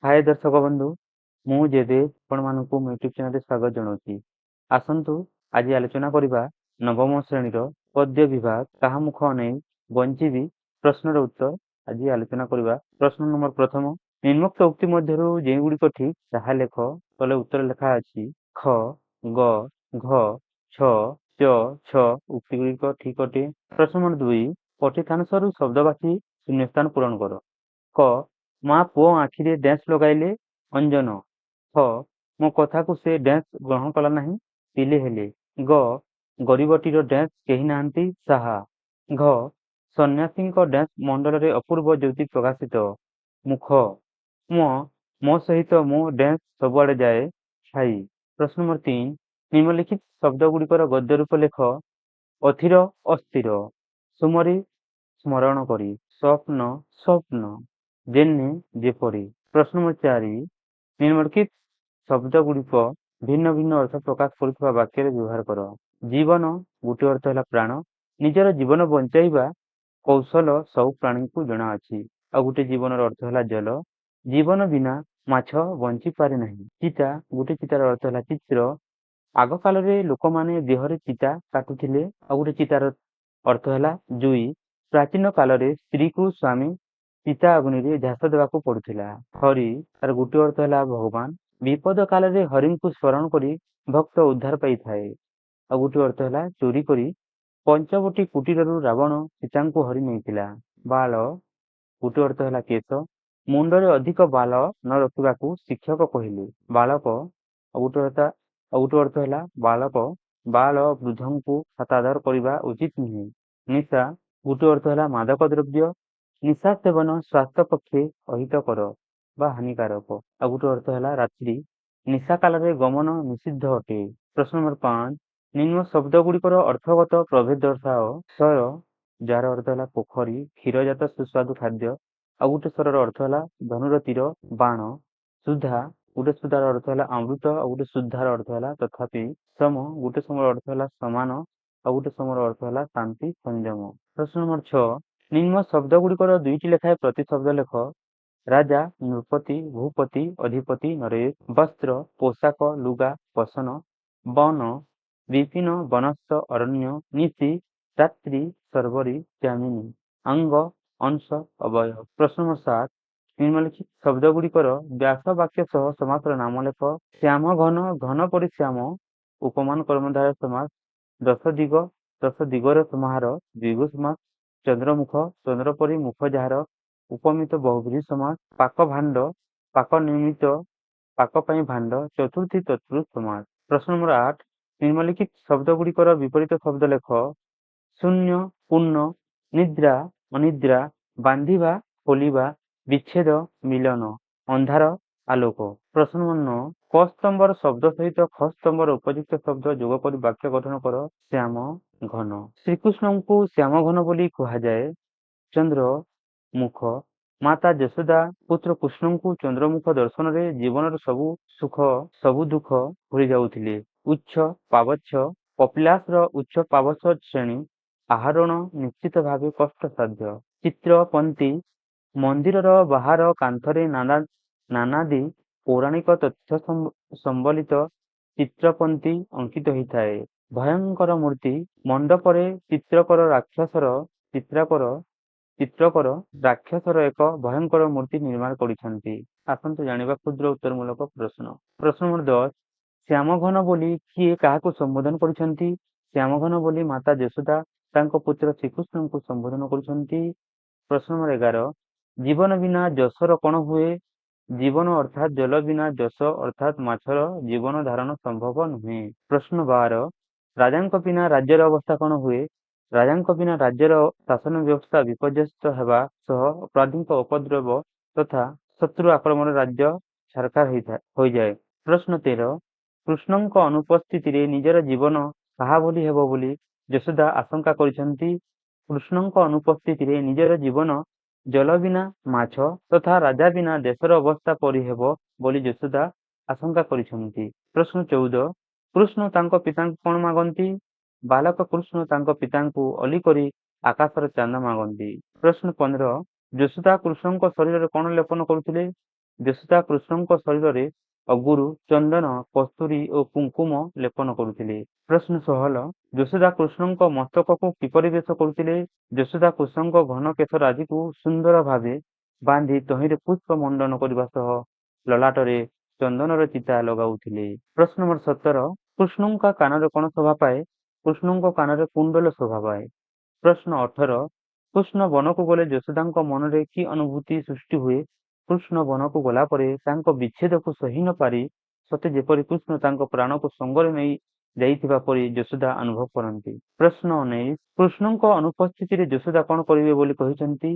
ହାଏ ଦର୍ଶକ ବନ୍ଧୁ, ମୁଁ ଜୟଦେବ ଆପଣମାନଙ୍କୁ ମୋ ୟୁଟ୍ୟୁବ୍ ଚ୍ୟାନେଲରେ ସ୍ୱାଗତ ଜଣାଉଛି। ଆସନ୍ତୁ ଆଜି ଆଲୋଚନା କରିବା ନବମ ଶ୍ରେଣୀର ପଦ୍ୟ ବିଭାଗ କାହା ମୁଖ ଅନେଇ ବଞ୍ଚିବି ପ୍ରଶ୍ନର ଉତ୍ତର। ଆଜି ଆଲୋଚନା କରିବା ପ୍ରଶ୍ନ ନମ୍ବର ପ୍ରଥମ, ନିମ୍ନୋକ୍ତ ଉକ୍ତି ମଧ୍ୟରୁ ଯେଉଁଗୁଡ଼ିକ ଠିକ୍ ତାହା ଲେଖ। ତଳେ ଉତ୍ତର ଲେଖା ଅଛି ଖ, ଗ, ଘ, ଛ, ଚ, ଛ ଉକ୍ତିଗୁଡ଼ିକ ଠିକ୍ ଅଟେ। ପ୍ରଶ୍ନ ନମ୍ବର 2, ପଠିତାଂଶରୁ ଶବ୍ଦ ବାଛି ଶୂନ୍ୟସ୍ଥାନ ପୂରଣ କର। କ, ମା ପୁଅ ଆଖିରେ ଡ୍ୟାନ୍ସ ଲଗାଇଲେ ଅଞ୍ଜନ। ଖ, ମୋ କଥାକୁ ସେ ଡ୍ୟାନ୍ସ ଗ୍ରହଣ କଲା ନାହିଁ, ପିଲେ ହେଲେ। ଗ, ଗରିବଟିର ଡ୍ୟାନ୍ସ କେହି ନାହାନ୍ତି ସାହା। ଘ, ସନ୍ନ୍ୟାସୀଙ୍କ ଡ୍ୟାନ୍ସ ମଣ୍ଡଳରେ ଅପୂର୍ବ ଜ୍ୟୋତି ପ୍ରକାଶିତ। ମୁଖ, ମୋ ସହିତ ମୋ ଡ୍ୟାନ୍ସ ସବୁଆଡ଼େ ଯାଏ ଛାଇ। ପ୍ରଶ୍ନ ନମ୍ବର 3, ନିମ୍ନଲିଖିତ ଶବ୍ଦଗୁଡ଼ିକର ଗଦ୍ୟ ରୂପ ଲେଖ। ଅଥିର ଅସ୍ଥିର, ସୁମରି ସ୍ମରଣ କରି, ସ୍ୱପ୍ନ ସ୍ୱପ୍ନ, ଯେହ୍ନେ ଯେପରି। ପ୍ରଶ୍ନ ନମ୍ବର 4, ନିମ୍ନଲିଖିତ ଶବ୍ଦଗୁଡ଼ିକ ଭିନ୍ନ ଭିନ୍ନ ଅର୍ଥ ପ୍ରକାଶ କରୁଥିବା ବାକ୍ୟରେ ବ୍ୟବହାର କର। ଜୀବନ ଗୋଟିଏ ଅର୍ଥ ହେଲା ପ୍ରାଣ। ନିଜର ଜୀବନ ବଞ୍ଚାଇବା କୌଶଳ ସବୁ ପ୍ରାଣୀଙ୍କୁ ଜଣାଅଛି। ଆଉ ଗୋଟେ ଜୀବନର ଅର୍ଥ ହେଲା ଜଳ। ଜୀବନ ବିନା ମାଛ ବଞ୍ଚି ପାରେ ନାହିଁ। ଚିତା, ଗୋଟେ ଚିତାର ଅର୍ଥ ହେଲା ଚିତ୍ର। ଆଗ କାଳରେ ଲୋକମାନେ ଦେହରେ ଚିତା କାଟୁଥିଲେ। ଆଉ ଗୋଟେ ଚିତାର ଅର୍ଥ ହେଲା ଜୁଇ। ପ୍ରାଚୀନ କାଳରେ ସ୍ତ୍ରୀକୁ ସ୍ୱାମୀ ଚିତା ଅଗ୍ନିରେ ଝାସ ଦେବାକୁ ପଡୁଥିଲା। ହରି, ତାର ଗୋଟିଏ ଅର୍ଥ ହେଲା ଭଗବାନ। ବିପଦ କାଳରେ ହରିଙ୍କୁ ସ୍ମରଣ କରି ଭକ୍ତ ଉଦ୍ଧାର ପାଇଥାଏ। ଆଉ ଗୋଟିଏ ଅର୍ଥ ହେଲା ଚୋରି କରି। ପଞ୍ଚବଟୀ କୁଟୀରରୁ ରାବଣ ସୀତାଙ୍କୁ ହରି ନେଇଥିଲା। ବାଳ, ଗୋଟିଏ ଅର୍ଥ ହେଲା କେଶ। ମୁଣ୍ଡରେ ଅଧିକ ବାଳ ନ ରଖିବାକୁ ଶିକ୍ଷକ କହିଲେ। ବାଳକ, ଆଉ ଗୋଟେ ଅର୍ଥ ହେଲା ବାଳକ। ବାଳ ବୃଦ୍ଧଙ୍କୁ ହତାଦର କରିବା ଉଚିତ ନୁହେଁ। ନିଶା, ଗୋଟିଏ ଅର୍ଥ ହେଲା ମାଦକ ଦ୍ରବ୍ୟ। ନିଶା ସେବନ ସ୍ୱାସ୍ଥ୍ୟ ପକ୍ଷେ ଅହିତକର ବା ହାନିକାରକ। ଆଉ ଗୋଟେ ଅର୍ଥ ହେଲା ରାତ୍ରି। ନିଶା କାଳରେ ଗମନ ନିଷିଦ୍ଧ ଅଟେ। ପ୍ରଶ୍ନ ନମ୍ବର 5, ନିମ୍ନ ଶବ୍ଦଗୁଡ଼ିକର ଅର୍ଥଗତ ପ୍ରଭେଦ ଦର୍ଶାଅ। ସ୍ୱର, ଯାହାର ଅର୍ଥ ହେଲା ପୋଖରୀ, କ୍ଷୀରଜାତ ସୁସ୍ୱାଦୁ ଖାଦ୍ୟ। ଆଉ ଗୋଟେ ସ୍ୱରର ଅର୍ଥ ହେଲା ଧନୁର ତୀର, ବାଣ। ସୁଧା, ଗୋଟେ ସୁଧାର ଅର୍ଥ ହେଲା ଅମୃତ। ଆଉ ଗୋଟେ ଶୁଦ୍ଧାର ଅର୍ଥ ହେଲା ତଥାପି। ସମ, ଗୋଟେ ସମର ଅର୍ଥ ହେଲା ସମାନ। ଆଉ ଗୋଟେ ସମର ଅର୍ଥ ହେଲା ଶାନ୍ତି ସଂଯମ। ପ୍ରଶ୍ନ ନମ୍ବର 6, ନିମ୍ନ ଶବ୍ଦଗୁଡ଼ିକର 2ଟି ଲେଖାଏଁ ପ୍ରତି ଶବ୍ଦ ଲେଖ। ରାଜା, ନୃପତି, ଭୂପତି, ଅଧିପତି, ନରେଶ। ବସ୍ତ୍ର, ପୋଷାକ, ଲୁଗା, ବସନ। ବନ, ବିପିନ, ବନସ୍ସ, ଅରଣ୍ୟ। ନିଶି, ରାତ୍ରି, ଶର୍ବରୀ, ଯାମିନୀ। ଅଙ୍ଗ, ଅଂଶ, ଅବୟବ। ପ୍ରଶ୍ନ ନମ୍ବର 7, ନିମ୍ନଲିଖିତ ଶବ୍ଦଗୁଡ଼ିକର ବ୍ୟାସ ବାକ୍ୟ ସହ ସମାସର ନାମ ଲେଖ। ଶ୍ୟାମ ଘନ, ଘନ ପରି ଶ୍ୟାମ। ଉପମାନ କର୍ମଧାରୟ ସମାସ। ଦଶ ଦିଗ, ଦଶ ଦିଗର ସମାହାର, ଦ୍ୱିଗୁ ସମାସ। ଚନ୍ଦ୍ରମୁଖ, ଚନ୍ଦ୍ର ପରି ମୁଖ ଯାହାର। ଉପମିତ ବହୁବ୍ରୀହି ସମାସ। ପାକ ଭାଣ୍ଡ, ପାକ ନିମିତ୍ତ, ପାକ ପାଇଁ ଭାଣ୍ଡ। ଚତୁର୍ଥୀ ତତ୍ପୁରୁଷ ସମାସ। ପ୍ରଶ୍ନ ନମ୍ବର 8, ନିମ୍ନଲିଖିତ ଶବ୍ଦଗୁଡ଼ିକର ବିପରୀତ ଶବ୍ଦ ଲେଖ। ଶୂନ୍ୟ, ପୂର୍ଣ୍ଣ। ନିଦ୍ରା, ଅନିଦ୍ରା। ବାନ୍ଧିବା, ଖୋଲିବା। ବିଚ୍ଛେଦ, ମିଳନ। ଅନ୍ଧାର, ଆଲୋକ। ପ୍ରଶ୍ନ ନମ୍ବର 9, କ ସ୍ତମ୍ଭର ଶବ୍ଦ ସହିତ ଖ ସ୍ତମ୍ଭର ଉପଯୁକ୍ତ ଶବ୍ଦ ଯୋଗ କରି ବାକ୍ୟ ଗଠନ କର। ଶ୍ୟାମ ଘନ, ଶ୍ରୀକୃଷ୍ଣଙ୍କୁ ଶ୍ୟାମ ଘନ ବୋଲି କୁହାଯାଏ। ଚନ୍ଦ୍ର ମୁଖ, ମାତା ଯଶୋଦା ପୁତ୍ର କୃଷ୍ଣଙ୍କୁ ଚନ୍ଦ୍ରମୁଖ ଦର୍ଶନରେ ଜୀବନର ସବୁ ସୁଖ ସବୁ ଦୁଃଖ ଭୁଲି ଯାଉଥିଲେ। ଉଚ୍ଚ ପାବଚ୍ଛ, କପିଳାସର ଉଚ୍ଚ ପାବଚ୍ଛ ଶ୍ରେଣୀ। ଆରୋହଣ ନିଶ୍ଚିତ ଭାବେ କଷ୍ଟସାଧ୍ୟ। ଚିତ୍ରପନ୍ତି, ମନ୍ଦିରର ବାହାର କାନ୍ଥରେ ନାନାଦି ପୌରାଣିକ ତଥ୍ୟ ସମ୍ବଳିତ ଚିତ୍ରପନ୍ତି ଅଙ୍କିତ ହୋଇଥାଏ। ଭୟଙ୍କର ମୂର୍ତ୍ତି, ମଣ୍ଡପରେ ଚିତ୍ରକର ରାକ୍ଷସର ଏକ ଭୟଙ୍କର ମୂର୍ତ୍ତି ନିର୍ମାଣ କରିଛନ୍ତି। ଆସନ୍ତୁ ଜାଣିବା କ୍ଷୁଦ୍ର ଉତ୍ତରମୂଳକ ପ୍ରଶ୍ନ। ପ୍ରଶ୍ନ ନମ୍ବର 10, ଶ୍ୟାମଘନ ବୋଲି କିଏ କାହାକୁ ସମ୍ବୋଧନ କରିଛନ୍ତି? ଶ୍ୟାମଘନ ବୋଲି ମାତା ଯଶୋଦା ତାଙ୍କ ପୁତ୍ର ଶ୍ରୀକୃଷ୍ଣଙ୍କୁ ସମ୍ବୋଧନ କରୁଛନ୍ତି। ପ୍ରଶ୍ନ ନମ୍ବର 11, ଜୀବନ ବିନା ଯଶର କଣ ହୁଏ? ଜୀବନ ଅର୍ଥାତ୍ ଜଳ ବିନା ଯଶ ଅର୍ଥାତ୍ ମାଛର ଜୀବନ ଧାରଣ ସମ୍ଭବ ନୁହେଁ। ପ୍ରଶ୍ନ 12, ରାଜାଙ୍କ ବିନା ରାଜ୍ୟର ଅବସ୍ଥା କଣ ହୁଏ? ରାଜାଙ୍କ ବିନା ରାଜ୍ୟର ଶାସନ ବ୍ୟବସ୍ଥା ବିପର୍ଯ୍ୟସ୍ତ ହେବା ସହ ଅପରାଧୀଙ୍କ ଉପଦ୍ରବ ତଥା ଶତ୍ରୁ ଆକ୍ରମଣରେ ରାଜ୍ୟ ଛାରଖାର ହୋଇଯାଏ। ପ୍ରଶ୍ନ 13, କୃଷ୍ଣଙ୍କ ଅନୁପସ୍ଥିତିରେ ନିଜର ଜୀବନ କାହା ଭଳି ହେବ ବୋଲି ଯଶୋଦା ଆଶଙ୍କା କରିଛନ୍ତି? କୃଷ୍ଣଙ୍କ ଅନୁପସ୍ଥିତିରେ ନିଜର ଜୀବନ ଜଳ ବିନା ମାଛ ତଥା ରାଜା ବିନା ଦେଶର ଅବସ୍ଥା ପରି ହେବ ବୋଲି ଯଶୋଦା ଆଶଙ୍କା କରିଛନ୍ତି। ପ୍ରଶ୍ନ 14, କୃଷ୍ଣ ତାଙ୍କ ପିତାଙ୍କୁ କଣ ମାଗନ୍ତି? ବାଲକ କୃଷ୍ଣ ତାଙ୍କ ପିତାଙ୍କୁ ଅଲି କରି ଆକାଶର ଚାନ୍ଦ ମାଗନ୍ତି। ପ୍ରଶ୍ନ 15, ଯଶୋଦା କୃଷ୍ଣଙ୍କ ଶରୀରରେ କଣ ଲେପନ କରୁଥିଲେ? ଯଶୋଦା କୃଷ୍ଣଙ୍କ ଶରୀରରେ ଅଗୁରୁ, ଚନ୍ଦନ, କସ୍ତୁରୀ ଓ କୁଙ୍କୁମ ଲେପନ କରୁଥିଲେ। ପ୍ରଶ୍ନ 16 ଯଶୋଦା କୃଷ୍ଣଙ୍କ ମସ୍ତକକୁ କିପରି ବେଶ କରୁଥିଲେ? ଯଶୋଦା କୃଷ୍ଣଙ୍କ ଘନ କେଶ ରାଜିକୁ ସୁନ୍ଦର ଭାବେ ବାନ୍ଧି ତହିଁରେ ପୁଷ୍ପ ମଣ୍ଡନ କରିବା ସହ ଲଲାଟରେ ଚନ୍ଦନର ଚିତା ଲଗାଉଥିଲେ। ପ୍ରଶ୍ନ ନମ୍ବର 17 କୃଷ୍ଣଙ୍କ କାନରେ କଣ ଶୋଭା ପାଏ? କୃଷ୍ଣଙ୍କ କାନରେ କୁଣ୍ଡଲ ଶୋଭା ପାଏ। ପ୍ରଶ୍ନ 18 କୃଷ୍ଣ ବନକୁ ଗଲେ ଯଶୋଦାଙ୍କ ମନରେ କି ଅନୁଭୂତି ସୃଷ୍ଟି ହୁଏ? କୃଷ୍ଣ ବନକୁ ଗଲା ପରେ ତାଙ୍କ ବିଚ୍ଛେଦକୁ ସହି ନ ପାରି ସତେ ଯେପରି କୃଷ୍ଣ ତାଙ୍କ ପ୍ରାଣକୁ ସଙ୍ଗରେ ନେଇ ଯାଇଥିବା ପରି ଯଶୋଦା ଅନୁଭବ କରନ୍ତି। ପ୍ରଶ୍ନ 19 କୃଷ୍ଣଙ୍କ ଅନୁପସ୍ଥିତିରେ ଯଶୋଦା କଣ କରିବେ ବୋଲି କହିଛନ୍ତି?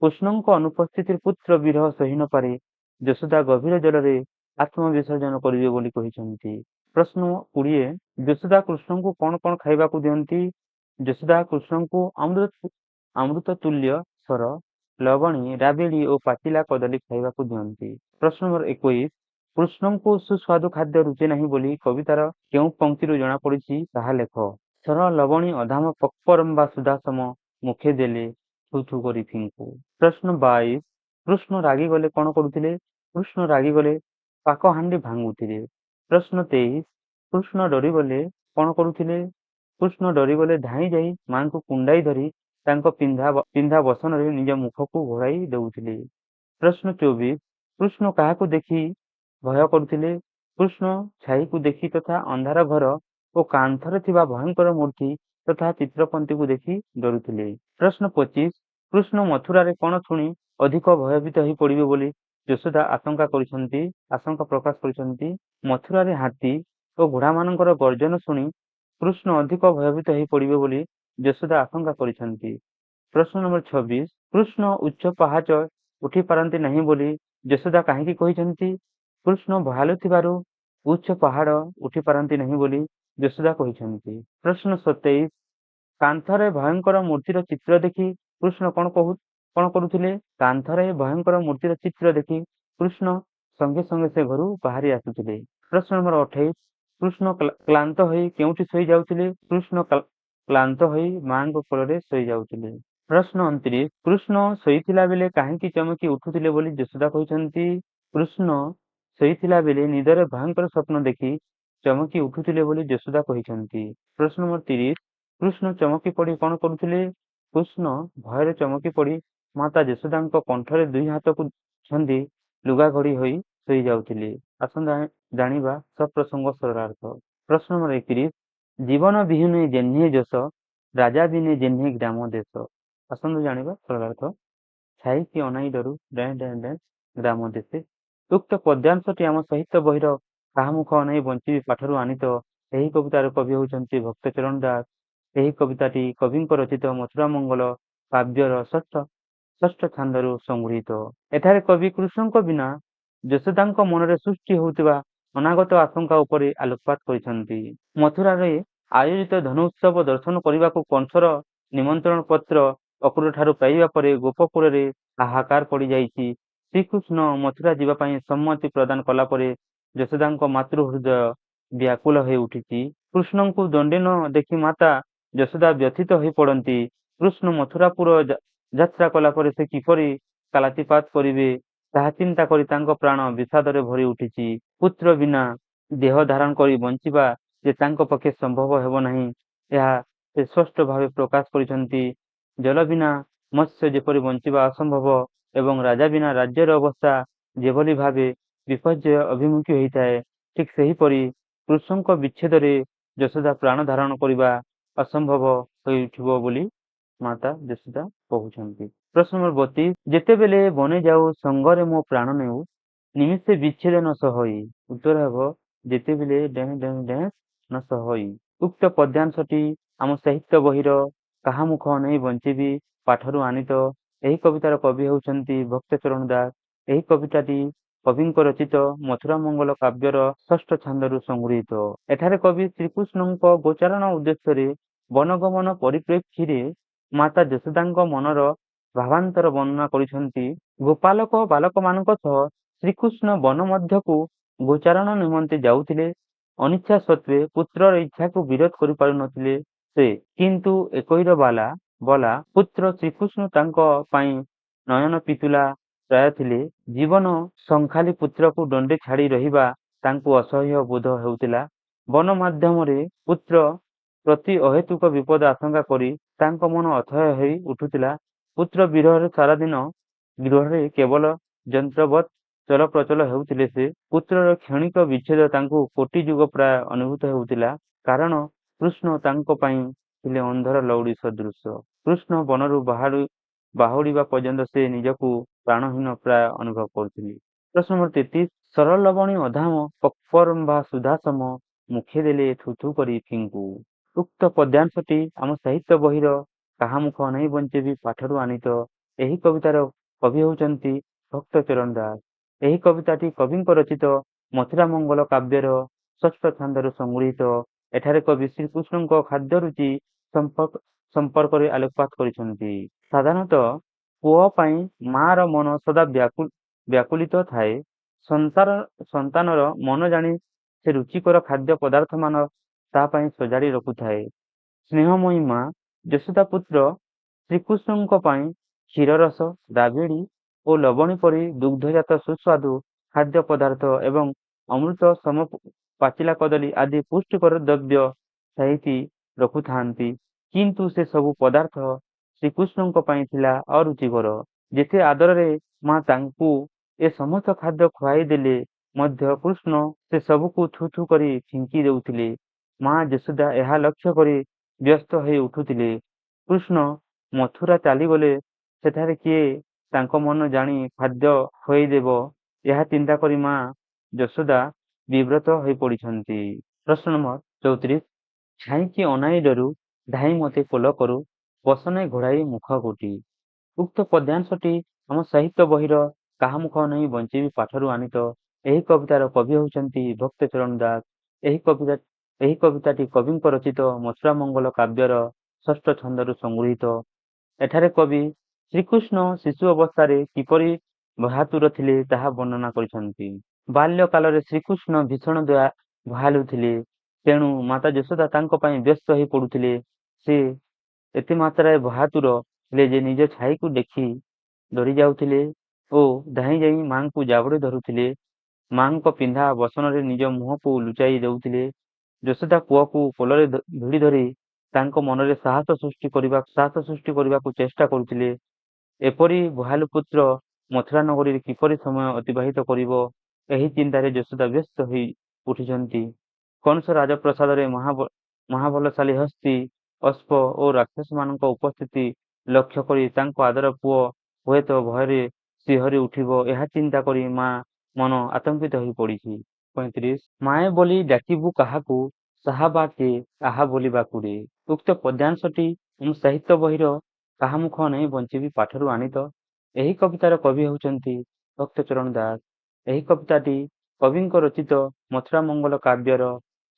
କୃଷ୍ଣଙ୍କ ଅନୁପସ୍ଥିତିରେ ପୁତ୍ର ବିରହ ସହି ନ ପାରି ଯଶୋଦା ଗଭୀର ଜଳରେ ଆତ୍ମବିସର୍ଜନ କରିବେ ବୋଲି କହିଛନ୍ତି। ପ୍ରଶ୍ନ 20 ଯଶୋଦା କୃଷ୍ଣଙ୍କୁ କଣ କଣ ଖାଇବାକୁ ଦିଅନ୍ତି? ଯଶୋଦା କୃଷ୍ଣଙ୍କୁ ଅମୃତ ତୁଲ୍ୟ ସର, ଲବଣୀ, ରାବିଡ଼ି ଓ ପାଚିଲା କଦଳୀ ଖାଇବାକୁ ଦିଅନ୍ତି। ପ୍ରଶ୍ନ ନମ୍ବର 21 କୃଷ୍ଣଙ୍କୁ ସୁସ୍ୱାଦୁ ଖାଦ୍ୟ ରୁଚେ ନାହିଁ ବୋଲି କବିତାର କେଉଁ ପଂକ୍ତିରୁ ଜଣାପଡ଼ିଛି ତାହା ଲେଖ। ସର ଲବଣୀ ଅଧାମ ପକ୍ୱରମ୍ବା ସୁଦାସମ ମୁଖେ ଦେଲେ ଥୁ ଥୁ କରି ଫିଙ୍କୁ। ପ୍ରଶ୍ନ 22 କୃଷ୍ଣ ରାଗିଗଲେ କଣ କରୁଥିଲେ? କୃଷ୍ଣ ରାଗିଗଲେ ପାକ ହାଣ୍ଡି ଭାଙ୍ଗୁଥିଲେ। ପ୍ରଶ୍ନ 23 କୃଷ୍ଣ ଡରିଗଲେ କଣ କରୁଥିଲେ? କୃଷ୍ଣ ଡରିଗଲେ ଧାଇଁ ଯାଇ ମାଙ୍କୁ କୁଣ୍ଡାଇ ଧରି ତାଙ୍କ ପିନ୍ଧା ବସନରେ ନିଜ ମୁଖକୁ ଘୋଡ଼ାଇ ଦେଉଥିଲେ। ପ୍ରଶ୍ନ 24 କୃଷ୍ଣ କାହାକୁ ଦେଖି ଭୟ କରୁଥିଲେ? କୃଷ୍ଣ ଛାଇକୁ ଦେଖି ତଥା ଅନ୍ଧାର ଘର ଓ କାନ୍ଥରେ ଥିବା ଭୟଙ୍କର ମୂର୍ତ୍ତି ତଥା ଚିତ୍ରପନ୍ତୀକୁ ଦେଖି ଡରୁଥିଲେ। ପ୍ରଶ୍ନ 25 କୃଷ୍ଣ ମଥୁରାରେ କଣ ଶୁଣି ଅଧିକ ଭୟଭୀତ ହୋଇ ପଡ଼ିବେ ବୋଲି ଯଶୋଦା ଆଶଙ୍କା ପ୍ରକାଶ କରିଛନ୍ତି? ମଥୁରାରେ ହାତୀ ଓ ଘୋଡ଼ାମାନଙ୍କର ଗର୍ଜନ ଶୁଣି କୃଷ୍ଣ ଅଧିକ ଭୟଭୀତ ହୋଇ ପଡ଼ିବେ ବୋଲି ଯଶୋଦା ଆଶଙ୍କା କରିଛନ୍ତି। ପ୍ରଶ୍ନ ନମ୍ବର 26 କୃଷ୍ଣ ଉଚ୍ଚ ପାହାଚ ଉଠି ପାରନ୍ତି ନାହିଁ ବୋଲି ଯଶୋଦା କାହିଁକି କହିଛନ୍ତି? କୃଷ୍ଣ ଭୟାଳୁ ଥିବାରୁ ଉଚ୍ଚ ପାହାଡ଼ ଉଠି ପାରନ୍ତି ନାହିଁ ବୋଲି ଯଶୋଦା କହିଛନ୍ତି। ପ୍ରଶ୍ନ 27 କାନ୍ଥରେ ଭୟଙ୍କର ମୂର୍ତ୍ତିର ଚିତ୍ର ଦେଖି କୃଷ୍ଣ କଣ କରୁଥିଲେ? କାନ୍ଥରେ ଭୟଙ୍କର ମୂର୍ତ୍ତିର ଚିତ୍ର ଦେଖି କୃଷ୍ଣ ସଙ୍ଗେ ସଙ୍ଗେ ସେ ଘରୁ ବାହାରି ଆସୁଥିଲେ। ପ୍ରଶ୍ନ ନମ୍ବର 28 କୃଷ୍ଣ କ୍ଳାନ୍ତ ହୋଇ କେଉଁଠି ଶୋଇ ଯାଉଥିଲେ? କୃଷ୍ଣ କ୍ଳାନ୍ତ ହୋଇ ମାଙ୍କ କୋଳରେ ଶୋଇ ଯାଉଥିଲେ। ପ୍ରଶ୍ନ 29 କୃଷ୍ଣ ଶୋଇଥିଲା ବେଳେ କାହିଁକି ଚମକି ଉଠୁଥିଲେ ବୋଲି ଯଶୋଦା କହିଛନ୍ତି? କୃଷ୍ଣ ଶୋଇଥିଲା ବେଳେ ନିଦରେ ଭୟଙ୍କର ସ୍ୱପ୍ନ ଦେଖି ଚମକି ଉଠୁଥିଲେ ବୋଲି ଯଶୋଦା କହିଛନ୍ତି। ପ୍ରଶ୍ନ ନମ୍ବର 30 କୃଷ୍ଣ ଚମକି ପଡ଼ି କଣ କରୁଥିଲେ? କୃଷ୍ଣ ଭୟରେ ଚମକି ପଡ଼ି ମାତା ଯଶୋଦାଙ୍କ କଣ୍ଠରେ ଦୁଇ ହାତକୁ ଛନ୍ଦି ଲୁଗା ଘୋଡ଼ି ହୋଇ ଶୋଇ ଯାଉଥିଲେ। ଆସନ୍ତୁ ଜାଣିବା ସପ୍ରସଙ୍ଗ ସରଳାର୍ଥ। ପ୍ରଶ୍ନ ନମ୍ବର 31 ଜୀବନ ବିହୁନେ ଯେହ୍ନେ ଯଶ, ରାଜା ବିନେ ଯେହ୍ନେ ଗ୍ରାମ ଦେଶ। ଆସନ୍ତୁ ଜାଣିବା ସରଳାର୍ଥ। ଛାଇକି ଅନାଇ ଡରୁ ଡେଁ ଡେଁ ଡେଁ ଗ୍ରାମ ଦେଶେ। ଉକ୍ତ ପଦ୍ୟାଂଶଟି ଆମ ସାହିତ୍ୟ ବହିର କାହା ମୁଖ ଅନାଇ ବଞ୍ଚିବି ପାଠରୁ ଆନିତ। ଏହି କବିତାର କବି ହେଉଛନ୍ତି ଭକ୍ତଚରଣ ଦାସ। ଏହି କବିତାଟି କବିଙ୍କ ରଚିତ ମଥୁରା ମଙ୍ଗଳ କାବ୍ୟର ଷଷ୍ଠ ଛାନ୍ଦରୁ ସଂଗୃହୀତ। ଏଠାରେ କବି କୃଷ୍ଣଙ୍କ ବିନା ଯଶୋଦାଙ୍କ ମନରେ ସୃଷ୍ଟି ହେଉଥିବା ଅନାଗତ ଆଶଙ୍କା ଉପରେ ଆଲୋକପାତ କରିଛନ୍ତି। ମଥୁରାରେ ଆୟୋଜିତ ଧନୁ ଉତ୍ସବ ଦର୍ଶନ କରିବାକୁ କଂସର ନିମନ୍ତ୍ରଣ ପତ୍ର ଅକ୍ରୁରଠାରୁ ପାଇବା ପରେ ଗୋପପୁରରେ ହାହାକାର ପଡ଼ିଯାଇଛି। ଶ୍ରୀକୃଷ୍ଣ ମଥୁରା ଯିବା ପାଇଁ ସମ୍ମତି ପ୍ରଦାନ କଲା ପରେ ଯଶୋଦାଙ୍କ ମାତୃ ହୃଦୟ ବ୍ୟାକୁଳ ହୋଇ ଉଠିଛି। କୃଷ୍ଣଙ୍କୁ ଦଣ୍ଡେ ନ ଦେଖି ମାତା ଯଶୋଦା ବ୍ୟଥିତ ହୋଇ ପଡ଼ନ୍ତି। କୃଷ୍ଣ ମଥୁରାପୁର ଯାତ୍ରା କଲା ପରେ ସେ କିପରି କାଳାତିପାତ କରିବେ ତାହା ଚିନ୍ତା କରି ତାଙ୍କ ପ୍ରାଣ ବିଷାଦରେ ଭରି ଉଠିଛି। ପୁତ୍ର ବିନା ଦେହ ଧାରଣ କରି ବଞ୍ଚିବା ଯେ ତାଙ୍କ ପକ୍ଷେ ସମ୍ଭବ ହେବ ନାହିଁ, ଏହା ସେ ସ୍ପଷ୍ଟ ଭାବେ ପ୍ରକାଶ କରିଛନ୍ତି। ଜଳ ବିନା ମତ୍ସ୍ୟ ଯେପରି ବଞ୍ଚିବା ଅସମ୍ଭବ ଏବଂ ରାଜା ବିନା ରାଜ୍ୟର ଅବସ୍ଥା ଯେଭଳି ଭାବେ ବିପର୍ଯ୍ୟୟ ଅଭିମୁଖୀ ହୋଇଥାଏ, ଠିକ୍ ସେହିପରି କୃଷ୍ଣଙ୍କ ବିଚ୍ଛେଦରେ ଯଶୋଦା ପ୍ରାଣ ଧାରଣ କରିବା ଅସମ୍ଭବ ହୋଇଉଠିବ ବୋଲି ମାତା ଯଶୋଦା କହୁଛନ୍ତି। ପ୍ରଶ୍ନ ନମ୍ବର 32 ଯେତେବେଳେ ବନେ ଯାଉ ସଙ୍ଗରେ ମୋ ପ୍ରାଣ ନେଉ ନିମିଷେ ବିଚ୍ଛେଦ ନ ସହଇ। ଉତ୍ତର ହେବ ଯେତେବେଳେ ଡେଁ ଡେଁ ଡେଁ ନ ସହଇ। ଉକ୍ତ ପଦ୍ୟାଂଶଟି ଆମ ସାହିତ୍ୟ ବହିର କାହା ମୁଖ ଅନାଇ ବଞ୍ଚିବି ପାଠରୁ ଆନିତ। ଏହି କବିତାର କବି ହେଉଛନ୍ତି ଭକ୍ତଚରଣ ଦାସ। ଏହି କବିତାଟି କବିଙ୍କ ରଚିତ ମଥୁରା ମଙ୍ଗଳ କାବ୍ୟର ଷଷ୍ଠ ଛାନ୍ଦରୁ ସଂଗୃହୀତ। ଏଠାରେ କବି ଶ୍ରୀକୃଷ୍ଣଙ୍କ ଗୋଚାରଣ ଉଦ୍ଦେଶ୍ୟରେ ବନଗମନ ପରିପ୍ରେକ୍ଷୀରେ ମାତା ଯଶୋଦାଙ୍କ ମନର ଭାବାନ୍ତର ବର୍ଣ୍ଣନା କରିଛନ୍ତି। ଗୋପାଳକ ବାଲକମାନଙ୍କ ସହ ଶ୍ରୀକୃଷ୍ଣ ବନ ମଧ୍ୟକୁ ଗୋଚାରଣ ନିମନ୍ତେ ଯାଉଥିଲେ। ଅନିଚ୍ଛା ସତ୍ତ୍ୱେ ପୁତ୍ରର ଇଚ୍ଛାକୁ ବିରୋଧ କରିପାରୁନଥିଲେ ସେ। କିନ୍ତୁ ଏକଇର ବଲା ପୁତ୍ର ଶ୍ରୀକୃଷ୍ଣ ତାଙ୍କ ପାଇଁ ନୟନ ପିତୁଲା ପ୍ରାୟ ଥିଲେ। ଜୀବନ ସଂଖାଲି ପୁତ୍ରକୁ ଦଣ୍ଡେ ଛାଡ଼ି ରହିବା ତାଙ୍କୁ ଅସହ୍ୟ ବୋଧ ହେଉଥିଲା। ବନ ମାଧ୍ୟମରେ ପୁତ୍ର ପ୍ରତି ଅହେତୁକ ବିପଦ ଆଶଙ୍କା କରି ତାଙ୍କ ମନ ଅଥୟ ହୋଇ ଉଠୁଥିଲା। ପୁତ୍ର ବିରହରେ ସାରାଦିନ ଗୃହରେ କେବଳ ଯନ୍ତ୍ରବତ୍ ଚଳପ୍ରଚଳ ହେଉଥିଲେ ସେ। ପୁତ୍ରର କ୍ଷଣିକ ବିଚ୍ଛେଦ ତାଙ୍କୁ କୋଟି ଯୁଗ ପ୍ରାୟ ଅନୁଭୂତ ହେଉଥିଲା। କାରଣ କୃଷ୍ଣ ତାଙ୍କ ପାଇଁ ଥିଲେ ଅନ୍ଧର ଲଉଡ଼ି ସଦୃଶ। କୃଷ୍ଣ ବନରୁ ବାହୁଡ଼ିବା ପର୍ଯ୍ୟନ୍ତ ସେ ନିଜକୁ ପ୍ରାଣହୀନ ପ୍ରାୟ ଅନୁଭବ କରୁଥିଲେ। ପ୍ରଶ୍ନ ନମ୍ବର 33 ସରଳ ଲବଣୀ ଅଧାମ ପକ୍ୱରମ୍ଭା ସୁଧାସମ ମୁଖେ ଦେଲେ ଥୁଥୁ କରି ଫିଙ୍କୁ। ଉକ୍ତ ପଦ୍ୟାଂଶଟି ଆମ ସାହିତ୍ୟ ବହିର କାହା ମୁଖ ଅନାଇ ବଞ୍ଚେବି ପାଠରୁ ଆନିତ। ଏହି କବିତାର କବି ହେଉଛନ୍ତି ଭକ୍ତଚରଣ ଦାସ। ଏହି କବିତାଟି କବିଙ୍କ ରଚିତ ମଥୁରା ମଙ୍ଗଳ କାବ୍ୟର ଷଷ୍ଠ ଛାନ୍ଦରୁ ସଂଗୃହୀତ। ଏଠାରେ କବି ଶ୍ରୀକୃଷ୍ଣଙ୍କ ଖାଦ୍ୟ ରୁଚି ସମ୍ପର୍କରେ ଆଲୋକପାତ କରିଛନ୍ତି। ସାଧାରଣତଃ ପୁଅ ପାଇଁ ମାର ମନ ସଦା ବ୍ୟାକୁଳିତ ଥାଏ। ସନ୍ତାନର ମନ ଜାଣି ସେ ରୁଚିକର ଖାଦ୍ୟ ପଦାର୍ଥମାନ ତା ପାଇଁ ସଜାଡ଼ି ରଖୁଥାଏ। ସ୍ନେହମୟୀ ମା ଯଶୋଦା ପୁତ୍ର ଶ୍ରୀକୃଷ୍ଣଙ୍କ ପାଇଁ କ୍ଷୀରରସ, ରାବିଡ଼ି ଓ ଲବଣୀ ପରି ଦୁଗ୍ଧଜାତ ସୁସ୍ୱାଦୁ ଖାଦ୍ୟ ପଦାର୍ଥ ଏବଂ ଅମୃତ ସମ ପାଚିଲା କଦଳୀ ଆଦି ପୁଷ୍ଟିକର ଦ୍ରବ୍ୟ ସାଇତି ରଖୁଥାନ୍ତି। କିନ୍ତୁ ସେ ସବୁ ପଦାର୍ଥ ଶ୍ରୀକୃଷ୍ଣଙ୍କ ପାଇଁ ଥିଲା ଅରୁଚିକର। ଯେତେ ଆଦରରେ ମା ତାଙ୍କୁ ଏ ସମସ୍ତ ଖାଦ୍ୟ ଖୁଆଇ ଦେଲେ ମଧ୍ୟ କୃଷ୍ଣ ସେ ସବୁକୁ ଥୁ ଥୁ କରି ଫିଙ୍କି ଦେଉଥିଲେ। ମା ଯଶୋଦା ଏହା ଲକ୍ଷ୍ୟ କରି ବ୍ୟସ୍ତ ହୋଇ ଉଠୁଥିଲେ। କୃଷ୍ଣ ମଥୁରା ଚାଲିଗଲେ ସେଠାରେ କିଏ ତାଙ୍କ ମନ ଜାଣି ଖାଦ୍ୟ ଖୁଆଇଦେବ, ଏହା ଚିନ୍ତା କରି ମା ଯଶୋଦା ବିବ୍ରତ ହୋଇପଡ଼ିଛନ୍ତି। ପ୍ରଶ୍ନ ନମ୍ବର 34 ଛାଇଁକି ଅନାଇ ଡରୁ ଧାଇଁ ମତେ କୋଲ କରୁ ବସନେ ଘୋଡ଼ାଇ ମୁଖ ଗୋଟି। ଉକ୍ତ ପଦ୍ୟାଂଶଟି ଆମ ସାହିତ୍ୟ ବହିର କାହା ମୁଖ ଅନାଇ ବଞ୍ଚେବି ପାଠରୁ ଆନିତ। ଏହି କବିତାର କବି ହେଉଛନ୍ତି ଭକ୍ତଚରଣ ଦାସ। ଏହି କବିତାଟି କବିଙ୍କ ରଚିତ ମଥୁରା ମଙ୍ଗଳ କାବ୍ୟର ଷଷ୍ଠ ଛନ୍ଦରୁ ସଂଗୃହୀତ। ଏଠାରେ କବି ଶ୍ରୀକୃଷ୍ଣ ଶିଶୁ ଅବସ୍ଥାରେ କିପରି ବାହାତୁର ଥିଲେ ତାହା ବର୍ଣ୍ଣନା କରିଛନ୍ତି। ବାଲ୍ୟ କାଳରେ ଶ୍ରୀକୃଷ୍ଣ ଭୀଷଣ ଭୟାଳୁ ଥିଲେ। ତେଣୁ ମାତା ଯଶୋଦା ତାଙ୍କ ପାଇଁ ବ୍ୟସ୍ତ ହୋଇ ପଡୁଥିଲେ। ସେ ଏତେ ମାତ୍ରାରେ ବାହାତୁର ଥିଲେ ଯେ ନିଜ ଛାଇକୁ ଦେଖି ଡରି ଯାଉଥିଲେ ଓ ଧାଇଁ ଯାଇ ମାଙ୍କୁ ଜାବୁଡ଼ି ଧରୁଥିଲେ। ମାଙ୍କ ପିନ୍ଧା ବସନରେ ନିଜ ମୁହଁକୁ ଲୁଚାଇ ଦେଉଥିଲେ। ଯଶୋଦା ପୁଅକୁ କୋଳରେ ଭିଡ଼ି ଧରି ତାଙ୍କ ମନରେ ସାହସ ସୃଷ୍ଟି କରିବାକୁ ଚେଷ୍ଟା କରୁଥିଲେ। ଏପରି ଭୟାଳୁ ପୁତ୍ର ମଥୁରା ନଗରୀରେ କିପରି ସମୟ ଅତିବାହିତ କରିବ, ଏହି ଚିନ୍ତାରେ ଯଶୋଦା ବ୍ୟସ୍ତ ହୋଇ ଉଠିଛନ୍ତି। କଂସ ରାଜପ୍ରସାଦରେ ମହାବଳଶାଳୀ ହସ୍ତୀ, ଅଶ୍ବ ଓ ରାକ୍ଷସମାନଙ୍କ ଉପସ୍ଥିତି ଲକ୍ଷ୍ୟ କରି ତାଙ୍କ ଆଦର ପୁଅ ହୁଏତ ଭୟରେ ଶିହରି ଉଠିବ, ଏହା ଚିନ୍ତା କରି ମା ମନ ଆତଙ୍କିତ ହୋଇ ପଡ଼ିଛି। 35 ମାଏ ବୋଲି ଡାକିବୁ କାହାକୁ ସାହା ବା କେ ଆହା ବୋଲି ବାକୁରେ। ଉକ୍ତ ପଦ୍ୟାଂଶଟି ଆମ ସାହିତ୍ୟ ବହିର କାହା ମୁଖ ଅନାଇ ବଞ୍ଚେବି ପାଠରୁ ଆନିତ। ଏହି କବିତାର କବି ହେଉଛନ୍ତି ଭକ୍ତଚରଣ ଦାସ। ଏହି କବିତାଟି କବିଙ୍କ ରଚିତ ମଥୁରା ମଙ୍ଗଳ କାବ୍ୟର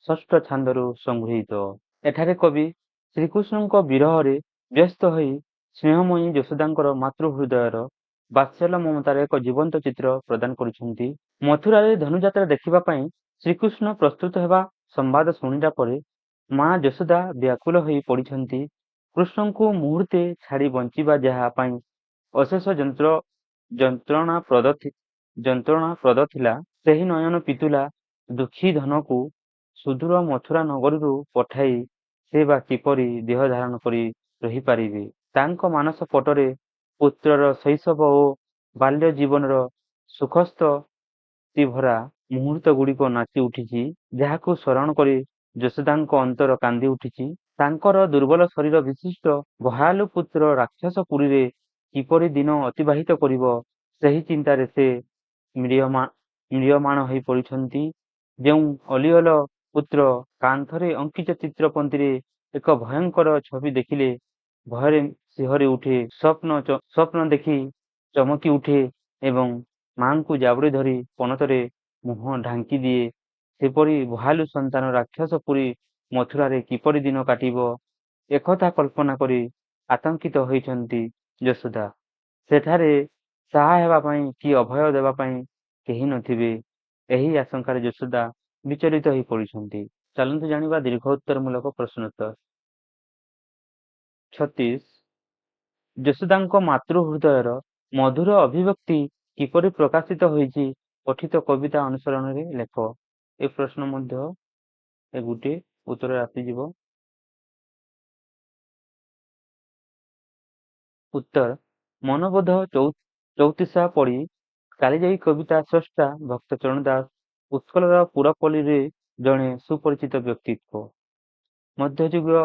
ଷଷ୍ଠ ଛାନ୍ଦରୁ ସଂଗୃହୀତ। ଏଠାରେ କବି ଶ୍ରୀକୃଷ୍ଣଙ୍କ ବିରହରେ ବ୍ୟସ୍ତ ହୋଇ ସ୍ନେହମୟୀ ଯଶୋଦାଙ୍କର ମାତୃ ହୃଦୟର ବାତ୍ସଲ୍ୟ ମମତାର ଏକ ଜୀବନ୍ତ ଚିତ୍ର ପ୍ରଦାନ କରିଛନ୍ତି। ମଥୁରାରେ ଧନୁଯାତ୍ରା ଦେଖିବା ପାଇଁ ଶ୍ରୀକୃଷ୍ଣ ପ୍ରସ୍ତୁତ ହେବା ସମ୍ବାଦ ଶୁଣିଲା ପରେ ମା ଯଶୋଦା ବ୍ୟାକୁଳ ହୋଇ ପଡ଼ିଛନ୍ତି। କୃଷ୍ଣଙ୍କୁ ମୁହୂର୍ତ୍ତେ ଛାଡ଼ି ବଞ୍ଚିବା ଯାହା ପାଇଁ ଅଶେଷ ଯନ୍ତ୍ରଣାପ୍ରଦ ଥିଲା, ସେହି ନୟନ ପିତୁଲା ଦୁଃଖୀ ଧନକୁ ସୁଦୂର ମଥୁରା ନଗରୀରୁ ପଠାଇ ସେ ବା କିପରି ଦେହ ଧାରଣ କରି ରହିପାରିବେ। ତାଙ୍କ ମାନସ ପଟରେ ପୁତ୍ରର ଶୈଶବ ଓ ବାଲ୍ୟ ଜୀବନର ସୁଖସ୍ମୃତିଭରା ମୁହୂର୍ତ୍ତ ଗୁଡ଼ିକ ନାଚି ଉଠିଛି, ଯାହାକୁ ସ୍ମରଣ କରି ଯଶୋଦାଙ୍କ ଅନ୍ତର କାନ୍ଦି ଉଠିଛି। ତାଙ୍କର ଦୁର୍ବଳ ଶରୀର ବିଶିଷ୍ଟ ଭୟାଳୁ ପୁତ୍ର ରାକ୍ଷସପୁରୀରେ କିପରି ଦିନ ଅତିବାହିତ କରିବ, ସେହି ଚିନ୍ତାରେ ସେ ମ୍ରିୟମାଣ ହୋଇ ପଡ଼ିଛନ୍ତି। ଯେଉଁ ଅଲିଅଳ ପୁତ୍ର କାନ୍ଥରେ ଅଙ୍କିତ ଚିତ୍ରପନ୍ତିରେ ଏକ ଭୟଙ୍କର ଛବି ଦେଖିଲେ ଭୟରେ ଶିହରି ଉଠେ, ସ୍ୱପ୍ନ ଦେଖି ଚମକି ଉଠେ ଏବଂ ମାଙ୍କୁ ଜାବୁଡ଼ି ଧରି ପଣତରେ ମୁହଁ ଢାଙ୍କି ଦିଏ, ସେପରି ଭୟାଳୁ ସନ୍ତାନ ରାକ୍ଷସପୁରୀ ମଥୁରାରେ କିପରି ଦିନ କାଟିବ, ଏକଥା କଳ୍ପନା କରି ଆତଙ୍କିତ ହୋଇଛନ୍ତି ଯଶୋଦା। ସେଠାରେ ସାହା ହେବା ପାଇଁ କି ଅଭୟ ଦେବା ପାଇଁ କେହି ନଥିବେ, ଏହି ଆଶଙ୍କାରେ ଯଶୋଦା ବିଚଳିତ ହୋଇ ପଡ଼ିଛନ୍ତି। ଚାଲନ୍ତୁ ଜାଣିବା ଦୀର୍ଘ ଉତ୍ତରମୂଳକ ପ୍ରଶ୍ନୋତ୍ତର। 36 ଯଶୋଦାଙ୍କ ମାତୃ ହୃଦୟର ମଧୁର ଅଭିବ୍ୟକ୍ତି କିପରି ପ୍ରକାଶିତ ହୋଇଛି ପଠିତ କବିତା ଅନୁସରଣରେ ଲେଖ। ଏ ପ୍ରଶ୍ନ ମଧ୍ୟ ଏ ଗୋଟିଏ ଉତ୍ତରରେ ଆସିଯିବ। ଉତ୍ତର ମନବୋଧ ଚଉତିଶା ପଡ଼ି କାଳିଜାଇ କବିତା ସ୍ରଷ୍ଟା ଭକ୍ତଚରଣ ଦାସ ଉତ୍କଳର ପୁରପଲ୍ଲୀରେ ଜଣେ ସୁପରିଚିତ ବ୍ୟକ୍ତିତ୍ୱ। ମଧ୍ୟଯୁଗୀୟ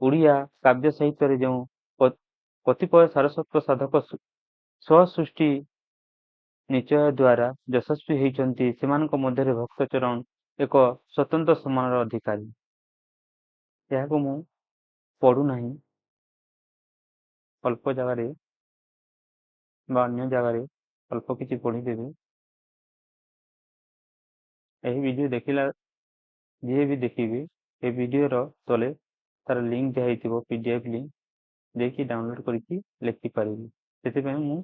ଓଡ଼ିଆ କାବ୍ୟ ସାହିତ୍ୟରେ ଯେଉଁ କତିପୟ ସାରସ୍ୱତ ସାଧକ ସ୍ୱସୃଷ୍ଟି ନିଚୟ ଦ୍ୱାରା ଯଶସ୍ୱୀ ହୋଇଛନ୍ତି, ସେମାନଙ୍କ ମଧ୍ୟରେ ଭକ୍ତଚରଣ ଏକ ସ୍ୱତନ୍ତ୍ର ସମ୍ମାନର ଅଧିକାରୀ। ଏହାକୁ ମୁଁ ପଢ଼ୁନାହିଁ, ଅଳ୍ପ ଜାଗାରେ ବା ଅନ୍ୟ ଜାଗାରେ ଅଳ୍ପ କିଛି ପଢ଼ିଦେବି। ଏହି ଭିଡ଼ିଓ ଦେଖିଲା ଯିଏ ବି ଦେଖିବି, ଏ ଭିଡ଼ିଓର ତଳେ ତାର ଲିଙ୍କ ଦିଆହେଇଥିବ, PDF ଲିଙ୍କ ଦେଇକି ଡାଉନଲୋଡ୍ କରିକି ଲେଖିପାରିବି। ସେଥିପାଇଁ ମୁଁ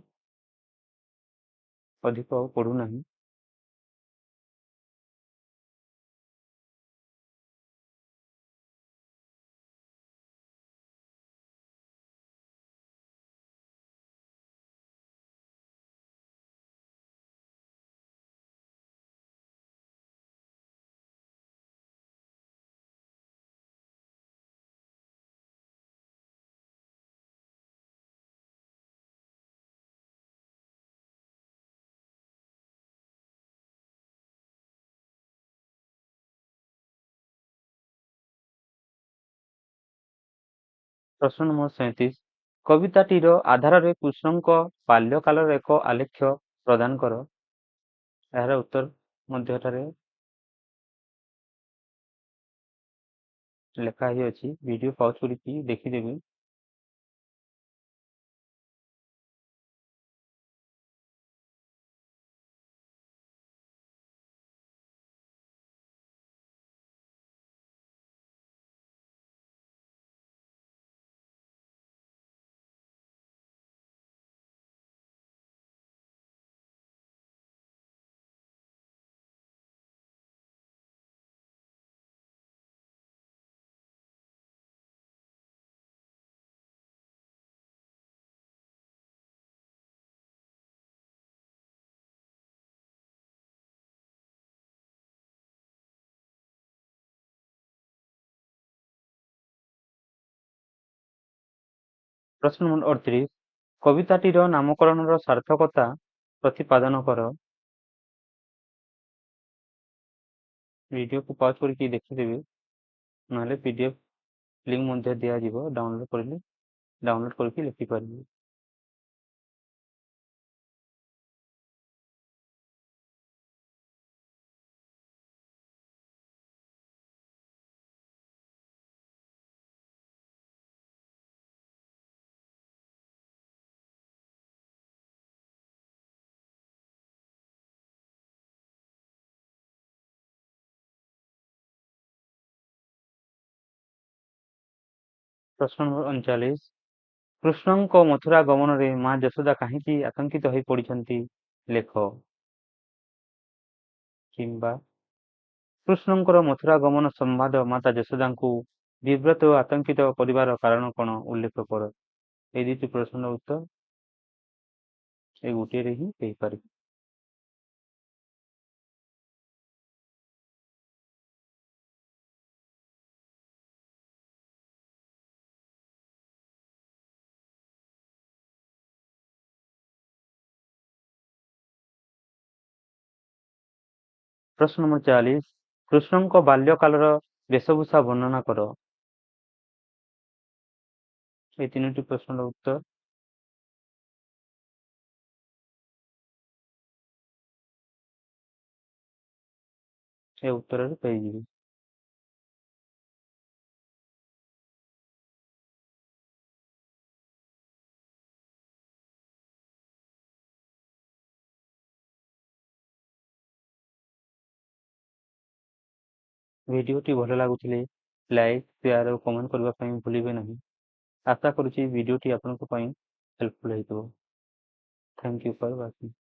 ଅଧିକ ଆଉ ପଢ଼ୁନାହିଁ। ପ୍ରଶ୍ନ ନମ୍ବର 37 କବିତାଟିର ଆଧାରରେ କୃଷ୍ଣଙ୍କ ବାଲ୍ୟକାଳର ଏକ ଆଲେଖ୍ୟ ପ୍ରଦାନ କର। ଏହାର ଉତ୍ତର ମଧ୍ୟ ଏଠାରେ ଲେଖା ହେଇଅଛି। ଭିଡ଼ିଓ ପଜ କରିକି ଦେଖିଦେବି। ପ୍ରଶ୍ନ ନମ୍ବର 38 କବିତାଟିର ନାମକରଣର ସାର୍ଥକତା ପ୍ରତିପାଦନ କର। ଭିଡ଼ିଓକୁ ପଜ କରିକି ଦେଖିଦେବି, ନହେଲେ PDF ଲିଙ୍କ ମଧ୍ୟ ଦିଆଯିବ। ଡାଉନଲୋଡ୍ କରିଲେ ଡାଉନଲୋଡ୍ କରିକି ଲେଖିପାରିବି। ପ୍ରଶ୍ନ ନମ୍ବର 39 କୃଷ୍ଣଙ୍କ ମଥୁରା ଗମନରେ ମା ଯଶୋଦା କାହିଁକି ଆତଙ୍କିତ ହୋଇ ପଡ଼ିଛନ୍ତି, ଲେଖ। କିମ୍ବା କୃଷ୍ଣଙ୍କର ମଥୁରା ଗମନ ସମ୍ବାଦ ମାତା ଯଶୋଦାଙ୍କୁ ବିବ୍ରତ ଓ ଆତଙ୍କିତ କରିବାର କାରଣ କଣ, ଉଲ୍ଲେଖ କର। এই ଦୁଇଟି ପ୍ରଶ୍ନର ଉତ୍ତର ଏ ଗୋଟିଏରେ ହିଁ ଦେଇପାରିବି। ପ୍ରଶ୍ନ ନମ୍ବର 40 କୃଷ୍ଣଙ୍କ ବାଲ୍ୟକାଳର ବେଶଭୂଷା ବର୍ଣ୍ଣନା କର। এই ତିନୋଟି ପ୍ରଶ୍ନର ଉତ୍ତର ଏ ଉତ୍ତରରେ ପାଇଯିବି। ଭିଡ଼ିଓଟି ଭଲ ଲାଗୁଥିଲେ ଲାଇକ୍, ସେୟାର ଓ କମେଣ୍ଟ କରିବା ପାଇଁ ଭୁଲିବେ ନାହିଁ। ଆଶା କରୁଛି ଭିଡ଼ିଓଟି ଆପଣଙ୍କ ପାଇଁ ହେଲ୍ପଫୁଲ୍ ହେଇଥିବ। Thank you for watching.